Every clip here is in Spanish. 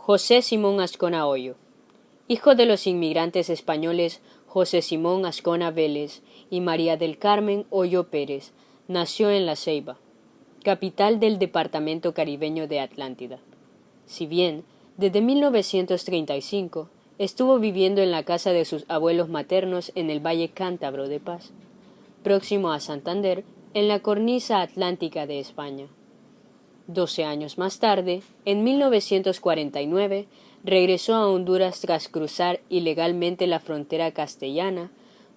José Simón Azcona Hoyo, hijo de los inmigrantes españoles José Simón Azcona Vélez y María del Carmen Hoyo Pérez, nació en La Ceiba, capital del departamento caribeño de Atlántida. Si bien, desde 1935, estuvo viviendo en la casa de sus abuelos maternos en el Valle Cántabro de Paz, próximo a Santander, en la cornisa atlántica de España. 12 años más tarde, en 1949, regresó a Honduras tras cruzar ilegalmente la frontera castellana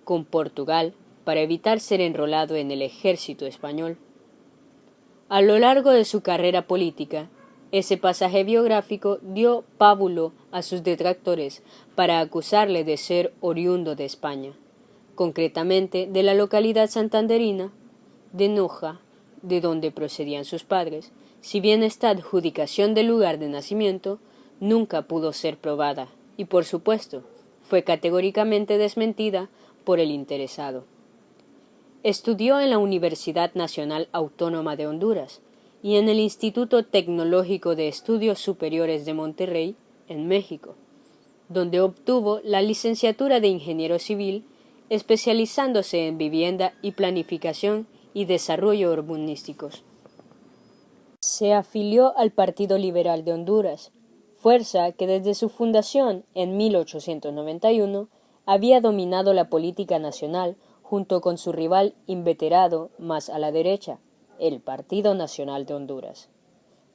con Portugal para evitar ser enrolado en el ejército español. A lo largo de su carrera política, ese pasaje biográfico dio pábulo a sus detractores para acusarle de ser oriundo de España, concretamente de la localidad santanderina de Noja, de donde procedían sus padres, si bien esta adjudicación del lugar de nacimiento nunca pudo ser probada y, por supuesto, fue categóricamente desmentida por el interesado. Estudió en la Universidad Nacional Autónoma de Honduras y en el Instituto Tecnológico de Estudios Superiores de Monterrey, en México, donde obtuvo la licenciatura de Ingeniero Civil, especializándose en vivienda y planificación y desarrollo urbanísticos. Se afilió al Partido Liberal de Honduras, fuerza que desde su fundación en 1891 había dominado la política nacional junto con su rival inveterado más a la derecha, el Partido Nacional de Honduras.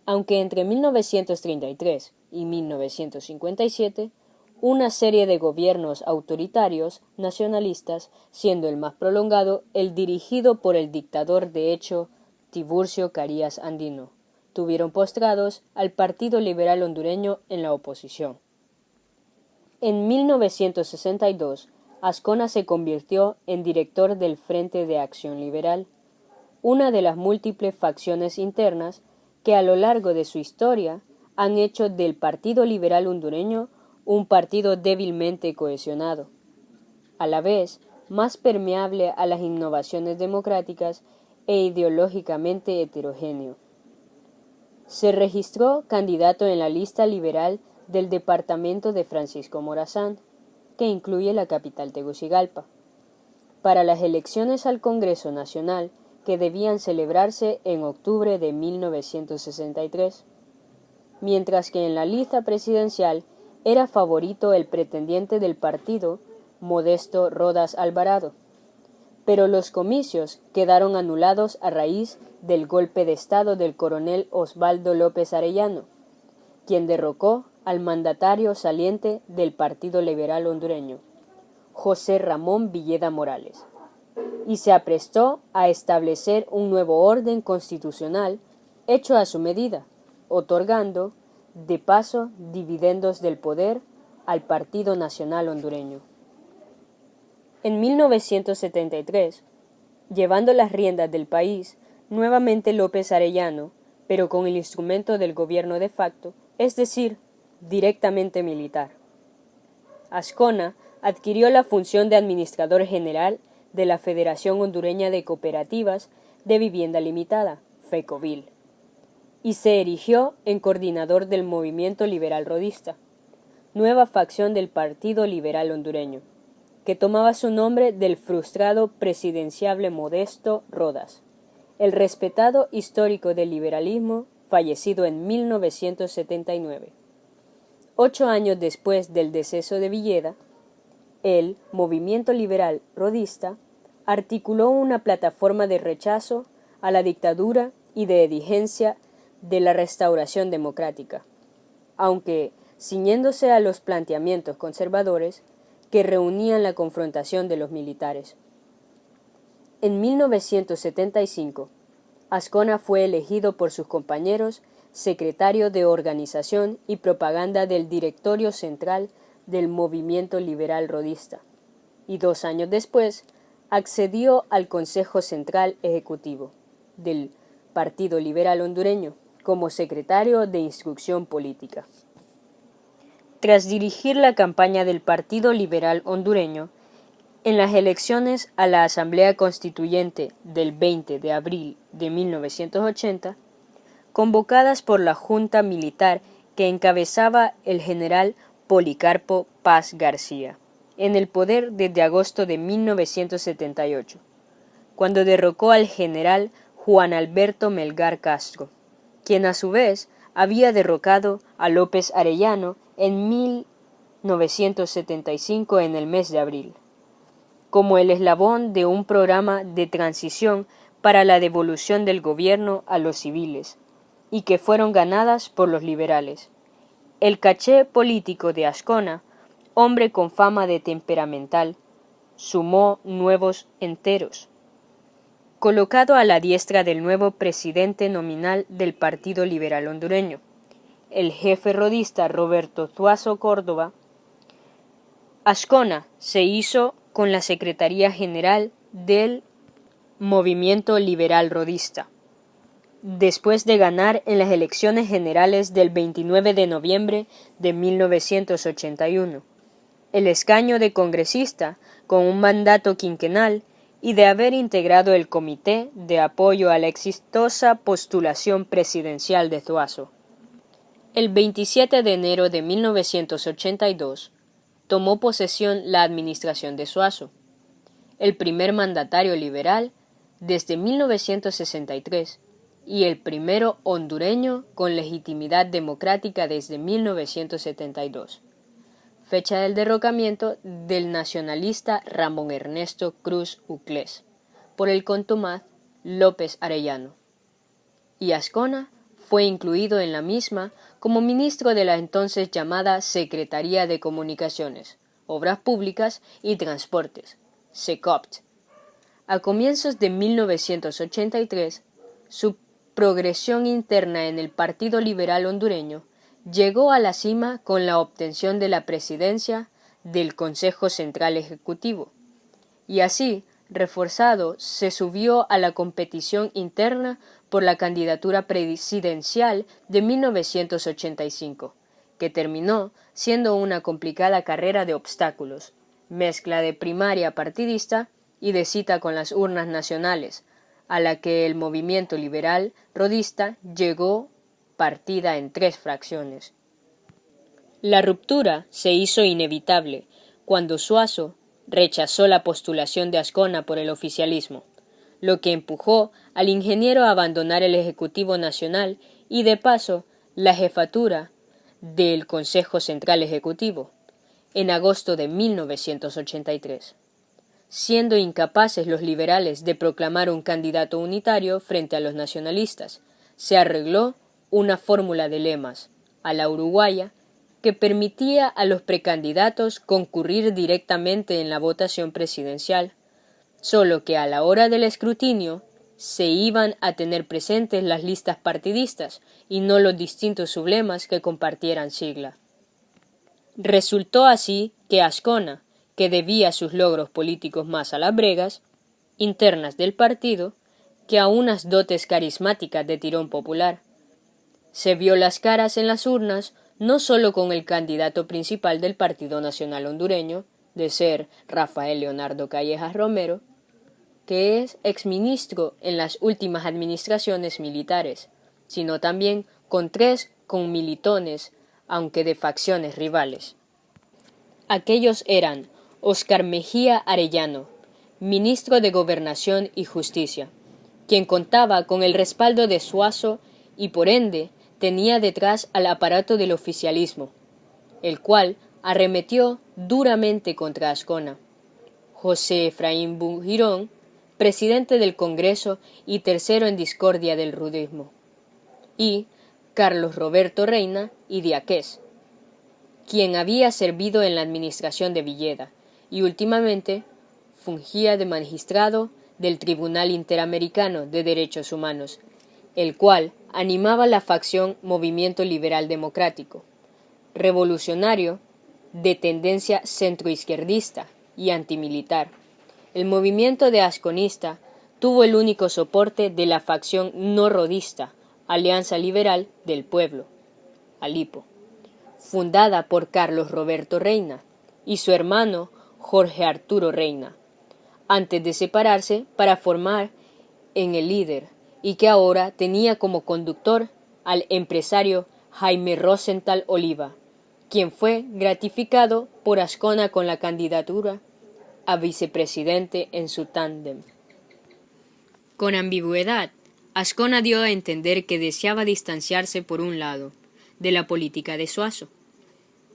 Aunque entre 1933 y 1957 una serie de gobiernos autoritarios nacionalistas, siendo el más prolongado el dirigido por el dictador de hecho Tiburcio Carías Andino, tuvieron postrados al Partido Liberal hondureño en la oposición. En 1962, Azcona se convirtió en director del Frente de Acción Liberal, una de las múltiples facciones internas que a lo largo de su historia han hecho del Partido Liberal hondureño un partido débilmente cohesionado, a la vez más permeable a las innovaciones democráticas e ideológicamente heterogéneo. Se registró candidato en la lista liberal del departamento de Francisco Morazán, que incluye la capital Tegucigalpa, para las elecciones al Congreso Nacional que debían celebrarse en octubre de 1963, mientras que en la lista presidencial era favorito el pretendiente del partido, Modesto Rodas Alvarado, pero los comicios quedaron anulados a raíz del golpe de Estado del coronel Osvaldo López Arellano, quien derrocó al mandatario saliente del Partido Liberal hondureño, José Ramón Villeda Morales, y se aprestó a establecer un nuevo orden constitucional hecho a su medida, otorgando, de paso, dividendos del poder al Partido Nacional hondureño. En 1973, llevando las riendas del país, nuevamente López Arellano, pero con el instrumento del gobierno de facto, es decir, directamente militar. Azcona adquirió la función de administrador general de la Federación Hondureña de Cooperativas de Vivienda Limitada, FECOVIL, y se erigió en coordinador del Movimiento Liberal Rodista, nueva facción del Partido Liberal hondureño, que tomaba su nombre del frustrado presidenciable Modesto Rodas, el respetado histórico del liberalismo fallecido en 1979. 8 años después del deceso de Villeda, el Movimiento Liberal Rodista articuló una plataforma de rechazo a la dictadura y de exigencia de la restauración democrática, aunque ciñéndose a los planteamientos conservadores que reunían la confrontación de los militares. En 1975, Azcona fue elegido por sus compañeros secretario de Organización y Propaganda del Directorio Central del Movimiento Liberal Rodista, y 2 años después accedió al Consejo Central Ejecutivo del Partido Liberal hondureño como secretario de Instrucción Política. Tras dirigir la campaña del Partido Liberal hondureño, en las elecciones a la Asamblea Constituyente del 20 de abril de 1980, convocadas por la Junta Militar que encabezaba el general Policarpo Paz García, en el poder desde agosto de 1978, cuando derrocó al general Juan Alberto Melgar Castro, quien a su vez había derrocado a López Arellano en 1975 en el mes de abril, como el eslabón de un programa de transición para la devolución del gobierno a los civiles, y que fueron ganadas por los liberales. El caché político de Azcona, hombre con fama de temperamental, sumó nuevos enteros. Colocado a la diestra del nuevo presidente nominal del Partido Liberal Hondureño, el jefe rodista Roberto Zuazo Córdoba, Azcona se hizo con la Secretaría General del Movimiento Liberal Rodista, después de ganar en las elecciones generales del 29 de noviembre de 1981, el escaño de congresista con un mandato quinquenal y de haber integrado el Comité de Apoyo a la exitosa postulación presidencial de Zuazo. El 27 de enero de 1982 tomó posesión la administración de Zuazo, el primer mandatario liberal desde 1963 y el primero hondureño con legitimidad democrática desde 1972, fecha del derrocamiento del nacionalista Ramón Ernesto Cruz Uclés por el contumaz López Arellano, y Azcona fue incluido en la misma como ministro de la entonces llamada Secretaría de Comunicaciones, Obras Públicas y Transportes, SECOPT. A comienzos de 1983, su progresión interna en el Partido Liberal Hondureño llegó a la cima con la obtención de la presidencia del Consejo Central Ejecutivo, y así, reforzado, se subió a la competición interna por la candidatura presidencial de 1985, que terminó siendo una complicada carrera de obstáculos, mezcla de primaria partidista y de cita con las urnas nacionales, a la que el movimiento liberal rodista llegó partida en 3 fracciones. La ruptura se hizo inevitable cuando Zuazo rechazó la postulación de Azcona por el oficialismo, lo que empujó al ingeniero a abandonar el Ejecutivo Nacional y, de paso, la jefatura del Consejo Central Ejecutivo, en agosto de 1983. Siendo incapaces los liberales de proclamar un candidato unitario frente a los nacionalistas, se arregló una fórmula de lemas, a la uruguaya, que permitía a los precandidatos concurrir directamente en la votación presidencial, solo que a la hora del escrutinio se iban a tener presentes las listas partidistas y no los distintos sublemas que compartieran sigla. Resultó así que Azcona, que debía sus logros políticos más a las bregas internas del partido que a unas dotes carismáticas de tirón popular, se vio las caras en las urnas no solo con el candidato principal del Partido Nacional Hondureño, de ser Rafael Leonardo Callejas Romero, que es exministro en las últimas administraciones militares, sino también con 3 conmilitones, aunque de facciones rivales. Aquellos eran Óscar Mejía Arellano, ministro de Gobernación y Justicia, quien contaba con el respaldo de Zuazo y por ende tenía detrás al aparato del oficialismo, el cual arremetió duramente contra Azcona. José Efraín Bujirón, presidente del Congreso y tercero en discordia del rudismo, y Carlos Roberto Reina y Diaqués, quien había servido en la administración de Villeda y últimamente fungía de magistrado del Tribunal Interamericano de Derechos Humanos, el cual animaba la facción Movimiento Liberal Democrático, revolucionario de tendencia centroizquierdista y antimilitar. El movimiento de azconista tuvo el único soporte de la facción no rodista, Alianza Liberal del Pueblo, ALIPO, fundada por Carlos Roberto Reina y su hermano Jorge Arturo Reina, antes de separarse para formar en el Líder, y que ahora tenía como conductor al empresario Jaime Rosenthal Oliva, quien fue gratificado por Ascona con la candidatura a vicepresidente en su tándem. Con ambigüedad, Ascona dio a entender que deseaba distanciarse, por un lado, de la política de Suazo,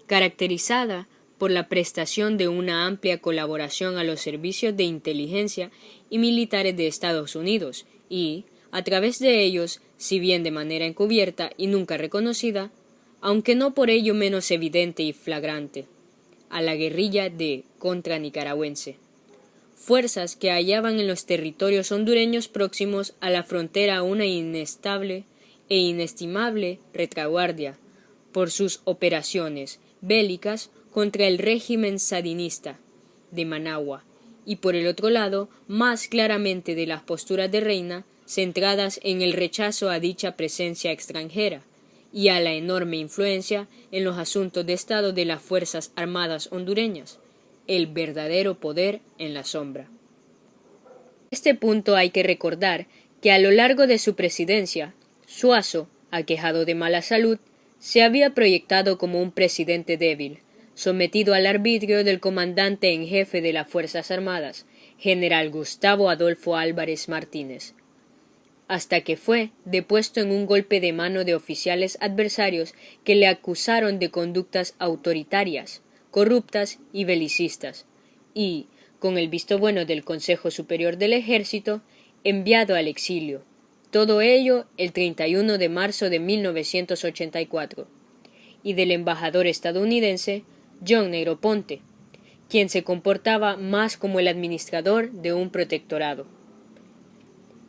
caracterizada por la prestación de una amplia colaboración a los servicios de inteligencia y militares de Estados Unidos y, a través de ellos, si bien de manera encubierta y nunca reconocida, aunque no por ello menos evidente y flagrante, a la guerrilla de contranicaragüense, fuerzas que hallaban en los territorios hondureños próximos a la frontera una inestable e inestimable retaguardia por sus operaciones bélicas contra el régimen sandinista de Managua, y por el otro lado, más claramente de las posturas de Reina, centradas en el rechazo a dicha presencia extranjera y a la enorme influencia en los asuntos de Estado de las Fuerzas Armadas hondureñas, el verdadero poder en la sombra. En este punto hay que recordar que a lo largo de su presidencia, Suazo, aquejado de mala salud, se había proyectado como un presidente débil, sometido al arbitrio del comandante en jefe de las Fuerzas Armadas, general Gustavo Adolfo Álvarez Martínez, hasta que fue depuesto en un golpe de mano de oficiales adversarios que le acusaron de conductas autoritarias, corruptas y belicistas, y, con el visto bueno del Consejo Superior del Ejército, enviado al exilio. Todo ello el 31 de marzo de 1984, y del embajador estadounidense John Negroponte, quien se comportaba más como el administrador de un protectorado.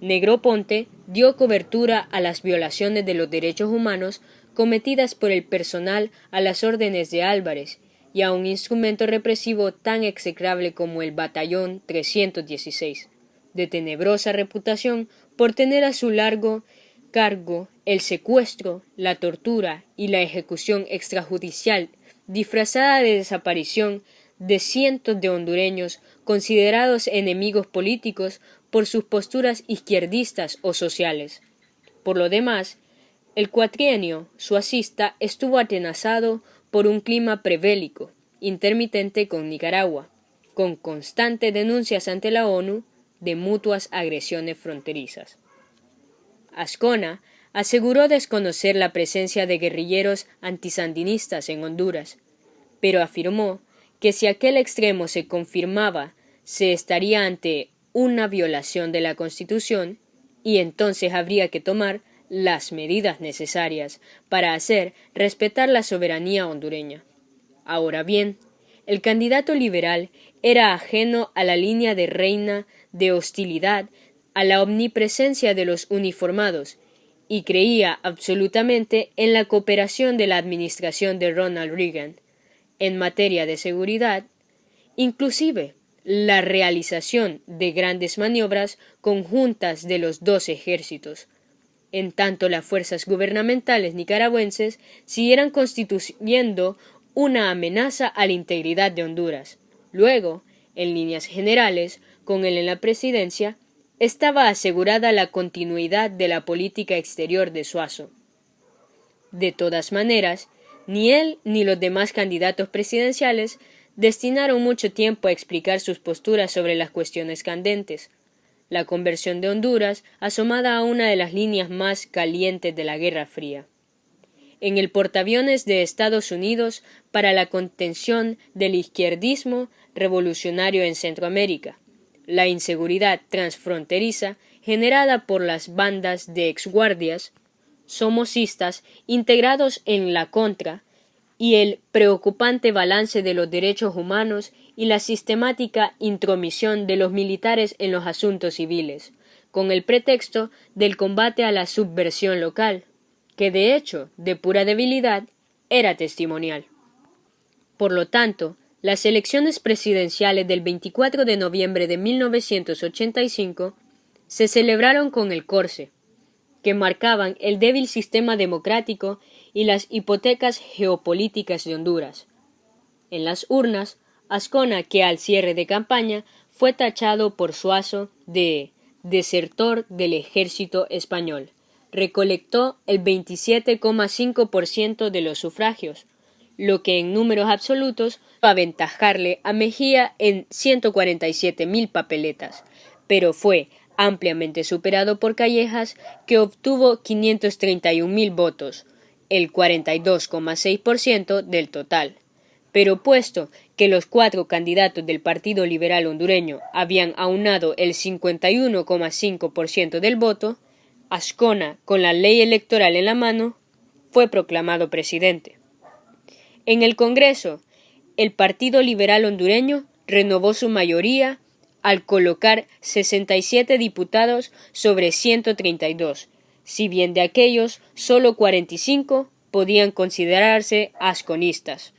Negroponte dio cobertura a las violaciones de los derechos humanos cometidas por el personal a las órdenes de Álvarez y a un instrumento represivo tan execrable como el Batallón 316, de tenebrosa reputación por tener a su largo cargo el secuestro, la tortura y la ejecución extrajudicial disfrazada de desaparición de cientos de hondureños considerados enemigos políticos por sus posturas izquierdistas o sociales. Por lo demás, el cuatrienio suazista estuvo atenazado por un clima prebélico, intermitente con Nicaragua, con constantes denuncias ante la ONU de mutuas agresiones fronterizas. Ascona aseguró desconocer la presencia de guerrilleros antisandinistas en Honduras, pero afirmó que si aquel extremo se confirmaba, se estaría ante una violación de la Constitución y entonces habría que tomar las medidas necesarias para hacer respetar la soberanía hondureña. Ahora bien, el candidato liberal era ajeno a la línea de Reina de hostilidad a la omnipresencia de los uniformados y creía absolutamente en la cooperación de la administración de Ronald Reagan en materia de seguridad, inclusive la realización de grandes maniobras conjuntas de los dos ejércitos, en tanto las fuerzas gubernamentales nicaragüenses siguieran constituyendo una amenaza a la integridad de Honduras. Luego, en líneas generales, con él en la presidencia, estaba asegurada la continuidad de la política exterior de Suazo. De todas maneras, ni él ni los demás candidatos presidenciales destinaron mucho tiempo a explicar sus posturas sobre las cuestiones candentes. La conversión de Honduras asomada a una de las líneas más calientes de la Guerra Fría. En el portaaviones de Estados Unidos para la contención del izquierdismo revolucionario en Centroamérica, la inseguridad transfronteriza generada por las bandas de exguardias somocistas integrados en la Contra y el preocupante balance de los derechos humanos y la sistemática intromisión de los militares en los asuntos civiles, con el pretexto del combate a la subversión local, que de hecho, de pura debilidad, era testimonial. Por lo tanto, las elecciones presidenciales del 24 de noviembre de 1985 se celebraron con el corse, que marcaban el débil sistema democrático y las hipotecas geopolíticas de Honduras. En las urnas, Ascona, que al cierre de campaña fue tachado por Suazo de desertor del ejército español, recolectó el 27,5% de los sufragios, lo que en números absolutos va a aventajarle a Mejía en 147.000 papeletas, pero fue ampliamente superado por Callejas, que obtuvo 531.000 votos, el 42,6% del total. Pero puesto que los 4 candidatos del Partido Liberal Hondureño habían aunado el 51,5% del voto, Azcona, con la ley electoral en la mano, fue proclamado presidente. En el Congreso, el Partido Liberal Hondureño renovó su mayoría al colocar 67 diputados sobre 132, si bien de aquellos solo 45 podían considerarse azconistas.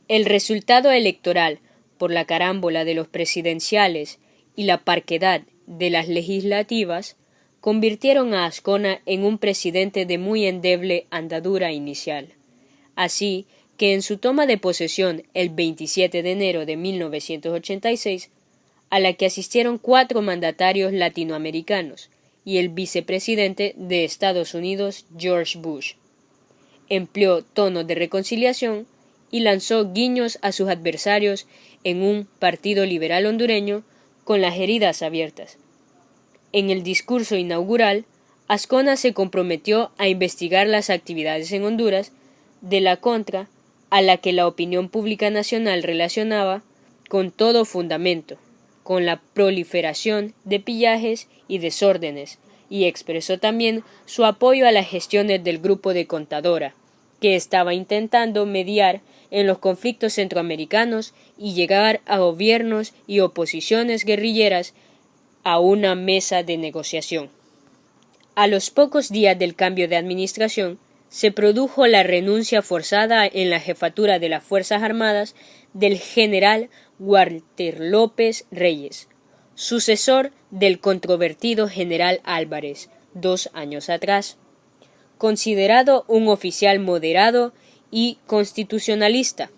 El resultado electoral, por la carámbola de los presidenciales y la parquedad de las legislativas, convirtieron a Azcona en un presidente de muy endeble andadura inicial. Así que en su toma de posesión el 27 de enero de 1986, a la que asistieron 4 mandatarios latinoamericanos y el vicepresidente de Estados Unidos, George Bush, empleó tonos de reconciliación y lanzó guiños a sus adversarios en un Partido Liberal hondureño con las heridas abiertas. En el discurso inaugural, Azcona se comprometió a investigar las actividades en Honduras de la Contra, a la que la opinión pública nacional relacionaba con todo fundamento, con la proliferación de pillajes y desórdenes, y expresó también su apoyo a las gestiones del grupo de Contadora, que estaba intentando mediar en los conflictos centroamericanos y llegar a gobiernos y oposiciones guerrilleras a una mesa de negociación. A los pocos días del cambio de administración, se produjo la renuncia forzada en la jefatura de las Fuerzas Armadas del general Walter López Reyes, sucesor del controvertido general Álvarez, 2 años atrás. Considerado un oficial moderado y constitucionalista,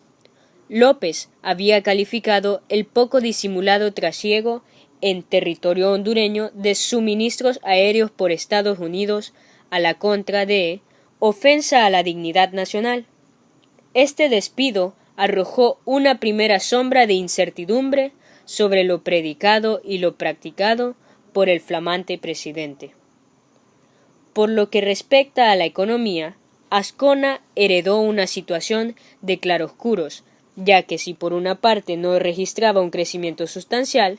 López había calificado el poco disimulado trasiego en territorio hondureño de suministros aéreos por Estados Unidos a la Contra de ofensa a la dignidad nacional. Este despido arrojó una primera sombra de incertidumbre sobre lo predicado y lo practicado por el flamante presidente. Por lo que respecta a la economía, Azcona heredó una situación de claroscuros, ya que si por una parte no registraba un crecimiento sustancial,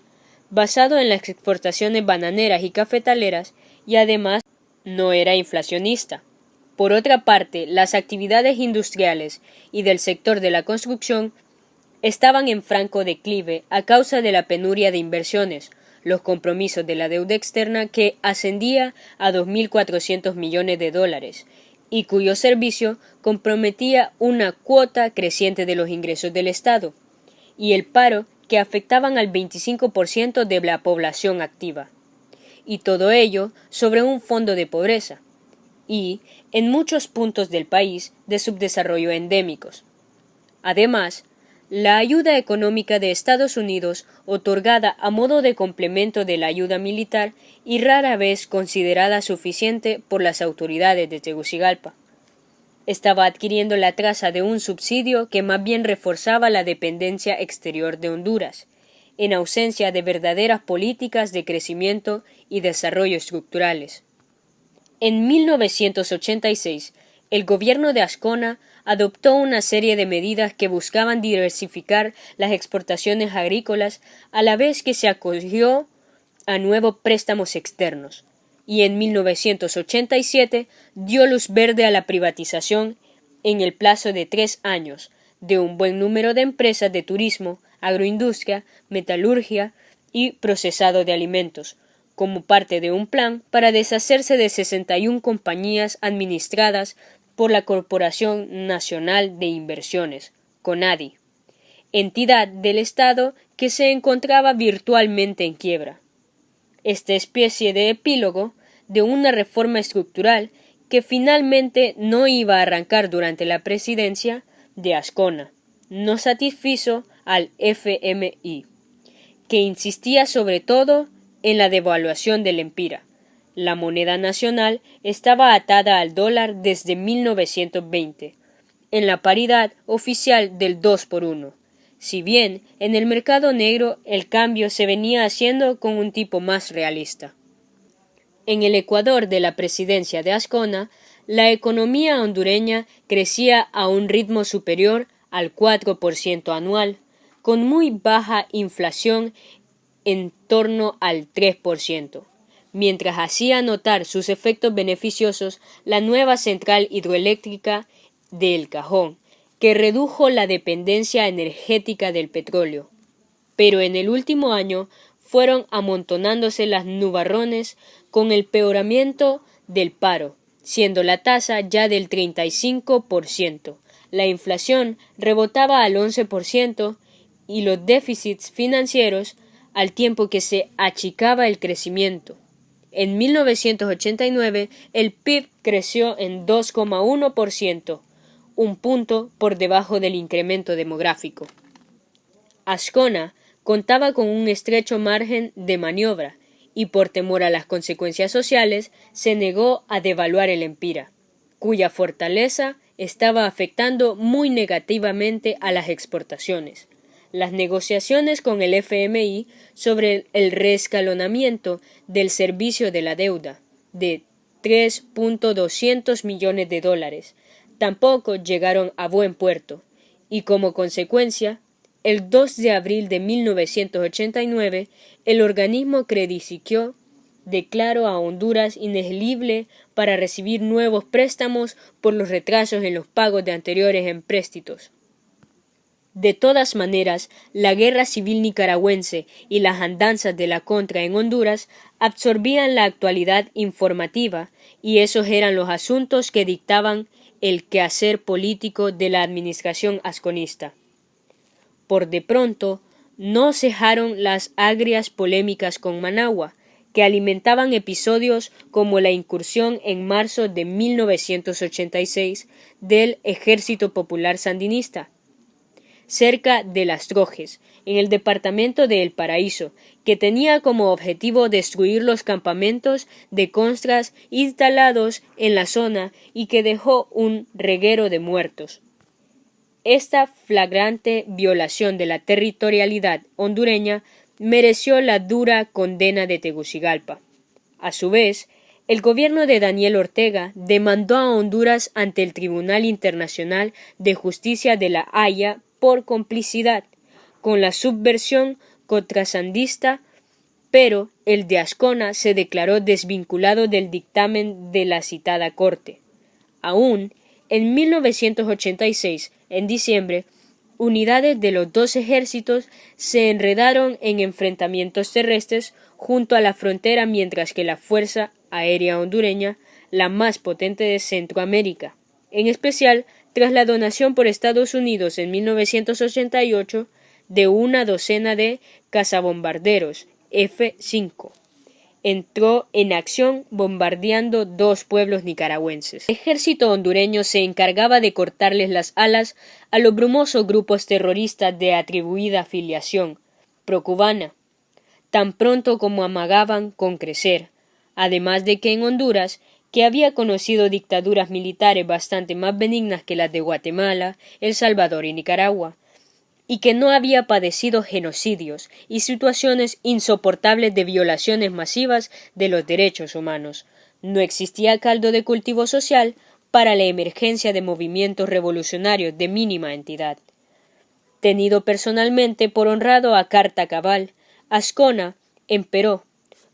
basado en las exportaciones bananeras y cafetaleras, y además no era inflacionista. Por otra parte, las actividades industriales y del sector de la construcción estaban en franco declive a causa de la penuria de inversiones, los compromisos de la deuda externa que ascendía a 2.400 millones de dólares y cuyo servicio comprometía una cuota creciente de los ingresos del Estado, y el paro que afectaban al 25% de la población activa. Y todo ello sobre un fondo de pobreza y, en muchos puntos del país, de subdesarrollo endémicos. Además, la ayuda económica de Estados Unidos, otorgada a modo de complemento de la ayuda militar y rara vez considerada suficiente por las autoridades de Tegucigalpa, estaba adquiriendo la traza de un subsidio que más bien reforzaba la dependencia exterior de Honduras, en ausencia de verdaderas políticas de crecimiento y desarrollo estructurales. En 1986, el gobierno de Azcona adoptó una serie de medidas que buscaban diversificar las exportaciones agrícolas a la vez que se acogió a nuevos préstamos externos, y en 1987 dio luz verde a la privatización en el plazo de 3 años de un buen número de empresas de turismo, agroindustria, metalurgia y procesado de alimentos, como parte de un plan para deshacerse de 61 compañías administradas por la Corporación Nacional de Inversiones, CONADI, entidad del Estado que se encontraba virtualmente en quiebra. Esta especie de epílogo de una reforma estructural que finalmente no iba a arrancar durante la presidencia de Azcona no satisfizo al FMI, que insistía sobre todo en la devaluación del lempira, La moneda nacional estaba atada al dólar desde 1920, en la paridad oficial del 2 por 1. Si bien en el mercado negro el cambio se venía haciendo con un tipo más realista. En el Ecuador de la presidencia de Azcona, la economía hondureña crecía a un ritmo superior al 4% anual, con muy baja inflación en torno al 3%, mientras hacía notar sus efectos beneficiosos la nueva central hidroeléctrica de El Cajón, que redujo la dependencia energética del petróleo. Pero en el último año fueron amontonándose las nubarrones con el peoramiento del paro, siendo la tasa ya del 35%. La inflación rebotaba al 11% y los déficits financieros al tiempo que se achicaba el crecimiento. En 1989 el PIB creció en 2,1%, un punto por debajo del incremento demográfico. Azcona contaba con un estrecho margen de maniobra y por temor a las consecuencias sociales se negó a devaluar el empira, cuya fortaleza estaba afectando muy negativamente a las exportaciones. Las negociaciones con el FMI sobre el reescalonamiento del servicio de la deuda de 3.200 millones de dólares tampoco llegaron a buen puerto y como consecuencia el 2 de abril de 1989, el organismo Credit Siquio declaró a Honduras inelegible para recibir nuevos préstamos por los retrasos en los pagos de anteriores empréstitos. De todas maneras, la guerra civil nicaragüense y las andanzas de la contra en Honduras absorbían la actualidad informativa y esos eran los asuntos que dictaban el quehacer político de la administración azconista. Por de pronto, no cejaron las agrias polémicas con Managua, que alimentaban episodios como la incursión en marzo de 1986 del Ejército Popular Sandinista, cerca de Las Trojes, en el departamento de El Paraíso, que tenía como objetivo destruir los campamentos de contras instalados en la zona y que dejó un reguero de muertos. Esta flagrante violación de la territorialidad hondureña mereció la dura condena de Tegucigalpa. A su vez, el gobierno de Daniel Ortega demandó a Honduras ante el Tribunal Internacional de Justicia de La Haya por complicidad con la subversión contrasandista, pero el de Azcona se declaró desvinculado del dictamen de la citada corte. Aún en 1986, en diciembre, unidades de los dos ejércitos se enredaron en enfrentamientos terrestres junto a la frontera mientras que la Fuerza Aérea Hondureña, la más potente de Centroamérica, en especial tras la donación por Estados Unidos en 1988 de una docena de cazabombarderos F-5, entró en acción bombardeando dos pueblos nicaragüenses. El ejército hondureño se encargaba de cortarles las alas a los brumosos grupos terroristas de atribuida afiliación procubana, tan pronto como amagaban con crecer, además de que en Honduras, que había conocido dictaduras militares bastante más benignas que las de Guatemala, El Salvador y Nicaragua, y que no había padecido genocidios y situaciones insoportables de violaciones masivas de los derechos humanos. No existía caldo de cultivo social para la emergencia de movimientos revolucionarios de mínima entidad. Tenido personalmente por honrado a carta cabal, Azcona, empero,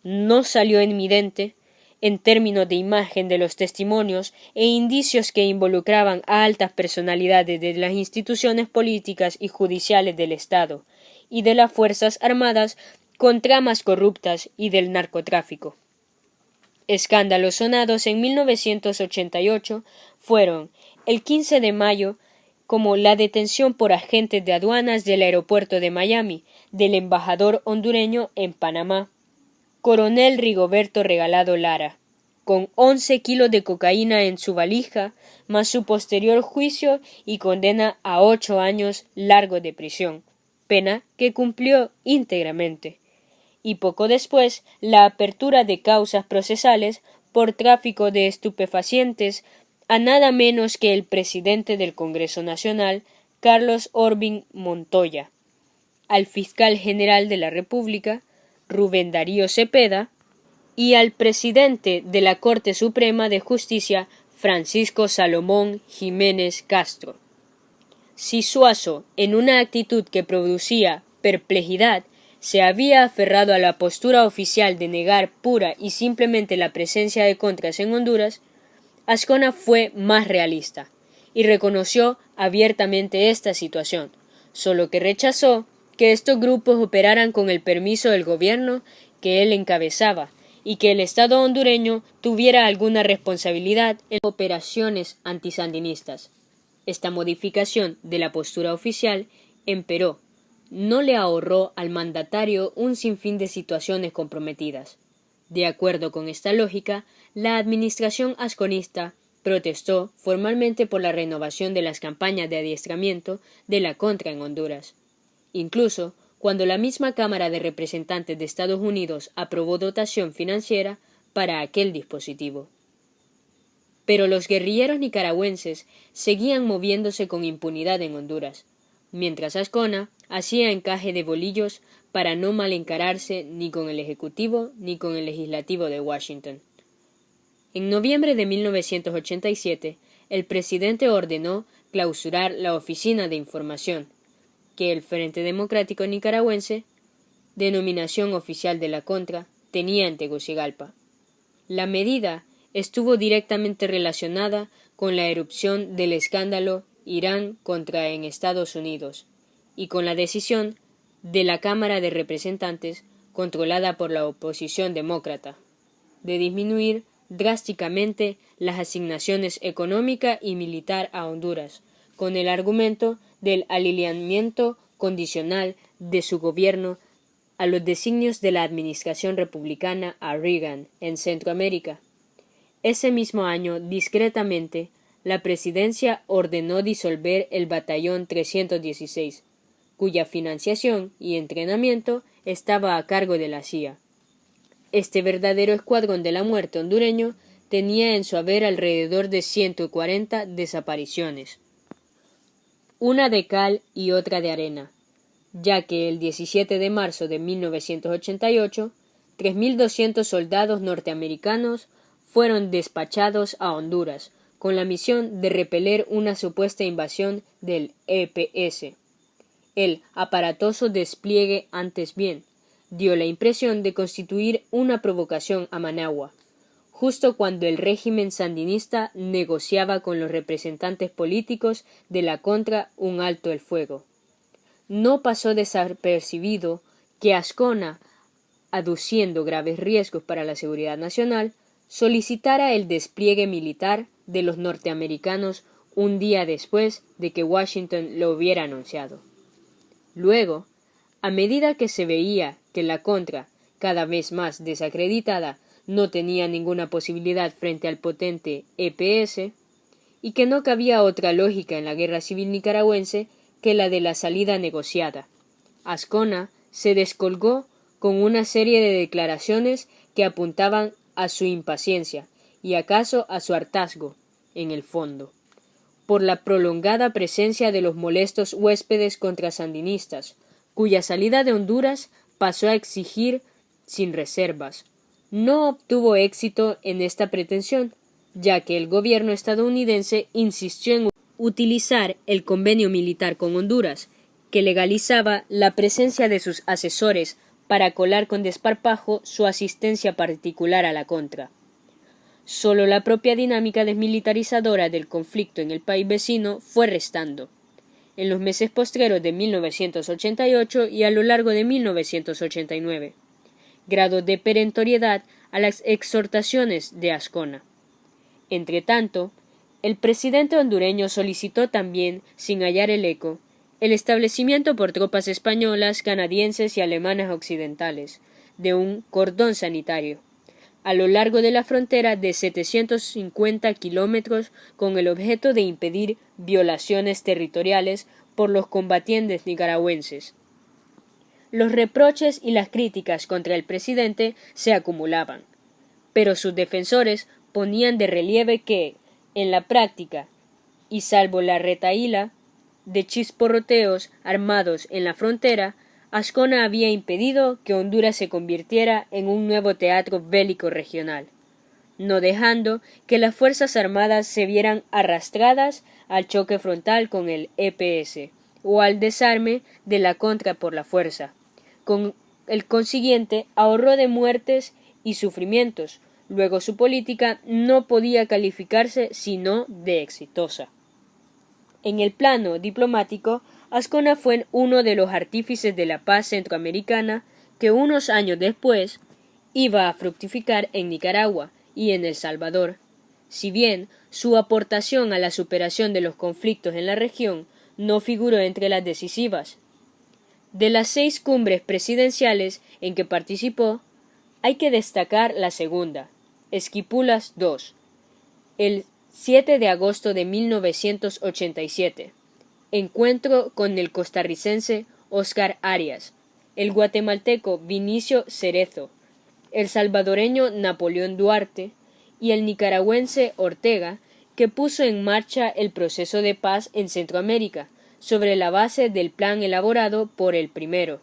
no salió evidente en términos de imagen de los testimonios e indicios que involucraban a altas personalidades de las instituciones políticas y judiciales del Estado y de las Fuerzas Armadas con tramas corruptas y del narcotráfico. Escándalos sonados en 1988 fueron el 15 de mayo como la detención por agentes de aduanas del aeropuerto de Miami del embajador hondureño en Panamá, Coronel Rigoberto Regalado Lara, con 11 kilos de cocaína en su valija, más su posterior juicio y condena a 8 años largos de prisión, pena que cumplió íntegramente. y poco después la apertura de causas procesales por tráfico de estupefacientes a nada menos que el presidente del Congreso Nacional, Carlos Orbín Montoya, al fiscal general de la República, Rubén Darío Cepeda, y al presidente de la Corte Suprema de Justicia, Francisco Salomón Jiménez Castro. Si Suazo, en una actitud que producía perplejidad, se había aferrado a la postura oficial de negar pura y simplemente la presencia de contras en Honduras, Azcona fue más realista y reconoció abiertamente esta situación, solo que rechazó que estos grupos operaran con el permiso del gobierno que él encabezaba y que el Estado hondureño tuviera alguna responsabilidad en las operaciones antisandinistas. Esta modificación de la postura oficial, empero, no le ahorró al mandatario un sinfín de situaciones comprometidas. De acuerdo con esta lógica, la administración azconista protestó formalmente por la renovación de las campañas de adiestramiento de la Contra en Honduras. Incluso, cuando la misma Cámara de Representantes de Estados Unidos aprobó dotación financiera para aquel dispositivo. Pero los guerrilleros nicaragüenses seguían moviéndose con impunidad en Honduras, mientras Azcona hacía encaje de bolillos para no mal encararse ni con el Ejecutivo ni con el Legislativo de Washington. En noviembre de 1987, el presidente ordenó clausurar la Oficina de Información, que el Frente Democrático Nicaragüense, denominación oficial de la Contra, tenía en Tegucigalpa. La medida estuvo directamente relacionada con la erupción del escándalo Irán-Contra en Estados Unidos y con la decisión de la Cámara de Representantes, controlada por la oposición demócrata, de disminuir drásticamente las asignaciones económica y militar a Honduras, con el argumento del alineamiento condicional de su gobierno a los designios de la administración republicana a Reagan en Centroamérica. Ese mismo año, discretamente, la presidencia ordenó disolver el Batallón 316, cuya financiación y entrenamiento estaba a cargo de la CIA. Este verdadero escuadrón de la muerte hondureño tenía en su haber alrededor de 140 desapariciones, una de cal y otra de arena, ya que el 17 de marzo de 1988, 3.200 soldados norteamericanos fueron despachados a Honduras con la misión de repeler una supuesta invasión del EPS. El aparatoso despliegue, antes bien, dio la impresión de constituir una provocación a Managua, justo cuando el régimen sandinista negociaba con los representantes políticos de la Contra un alto el fuego. No pasó desapercibido que Azcona, aduciendo graves riesgos para la seguridad nacional, solicitara el despliegue militar de los norteamericanos un día después de que Washington lo hubiera anunciado. Luego, a medida que se veía que la Contra, cada vez más desacreditada, no tenía ninguna posibilidad frente al potente EPS, y que no cabía otra lógica en la guerra civil nicaragüense que la de la salida negociada, Azcona se descolgó con una serie de declaraciones que apuntaban a su impaciencia y acaso a su hartazgo, en el fondo, por la prolongada presencia de los molestos huéspedes contrasandinistas, cuya salida de Honduras pasó a exigir sin reservas. No obtuvo éxito en esta pretensión, ya que el gobierno estadounidense insistió en utilizar el convenio militar con Honduras, que legalizaba la presencia de sus asesores para colar con desparpajo su asistencia particular a la Contra. Solo la propia dinámica desmilitarizadora del conflicto en el país vecino fue restando. En los meses postreros de 1988 y a lo largo de 1989, grado de perentoriedad a las exhortaciones de Azcona. Entretanto, el presidente hondureño solicitó también, sin hallar el eco, el establecimiento por tropas españolas, canadienses y alemanas occidentales de un cordón sanitario a lo largo de la frontera de 750 kilómetros con el objeto de impedir violaciones territoriales por los combatientes nicaragüenses. Los reproches y las críticas contra el presidente se acumulaban, pero sus defensores ponían de relieve que, en la práctica, y salvo la retahíla de chisporroteos armados en la frontera, Azcona había impedido que Honduras se convirtiera en un nuevo teatro bélico regional, no dejando que las Fuerzas Armadas se vieran arrastradas al choque frontal con el EPS o al desarme de la contra por la fuerza. Con el consiguiente ahorro de muertes y sufrimientos. Luego su política no podía calificarse sino de exitosa. En el plano diplomático, Azcona fue uno de los artífices de la paz centroamericana que unos años después iba a fructificar en Nicaragua y en El Salvador. Si bien su aportación a la superación de los conflictos en la región no figuró entre las decisivas. De las 6 cumbres presidenciales en que participó, hay que destacar la segunda, Esquipulas II, el 7 de agosto de 1987, encuentro con el costarricense Óscar Arias, el guatemalteco Vinicio Cerezo, el salvadoreño Napoleón Duarte y el nicaragüense Ortega, que puso en marcha el proceso de paz en Centroamérica, sobre la base del plan elaborado por el primero,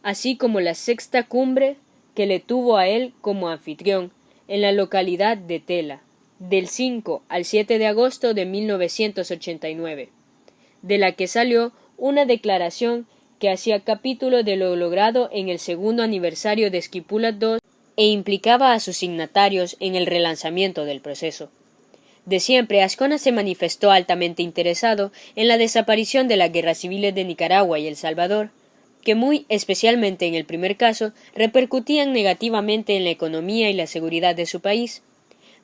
así como la 6ª cumbre que le tuvo a él como anfitrión en la localidad de Tela, del 5 al 7 de agosto de 1989, de la que salió una declaración que hacía capítulo de lo logrado en el 2º aniversario de Esquipulas II e implicaba a sus signatarios en el relanzamiento del proceso. De siempre, Azcona se manifestó altamente interesado en la desaparición de las guerras civiles de Nicaragua y El Salvador, que muy especialmente en el primer caso repercutían negativamente en la economía y la seguridad de su país.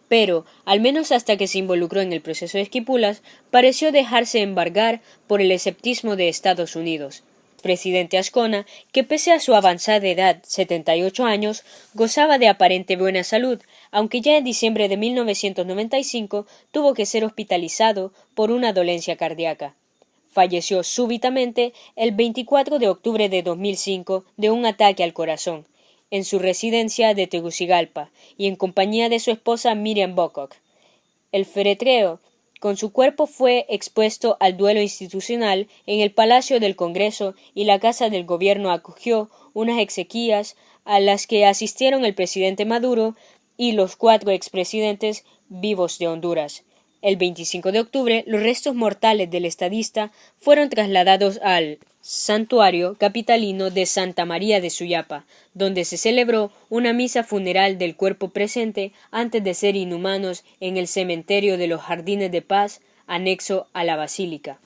Pero, al menos hasta que se involucró en el proceso de Esquipulas, pareció dejarse embargar por el escepticismo de Estados Unidos. Presidente Azcona, que pese a su avanzada edad, 78 años, gozaba de aparente buena salud, aunque ya en diciembre de 1995 tuvo que ser hospitalizado por una dolencia cardíaca. Falleció súbitamente el 24 de octubre de 2005 de un ataque al corazón, en su residencia de Tegucigalpa, y en compañía de su esposa Miriam Bocock. El féretro con su cuerpo fue expuesto al duelo institucional en el Palacio del Congreso y la Casa del Gobierno acogió unas exequias a las que asistieron el presidente Maduro y los 4 expresidentes vivos de Honduras. El 25 de octubre, los restos mortales del estadista fueron trasladados al santuario capitalino de Santa María de Suyapa, donde se celebró una misa funeral del cuerpo presente antes de ser inhumados en el cementerio de los Jardines de Paz, anexo a la basílica.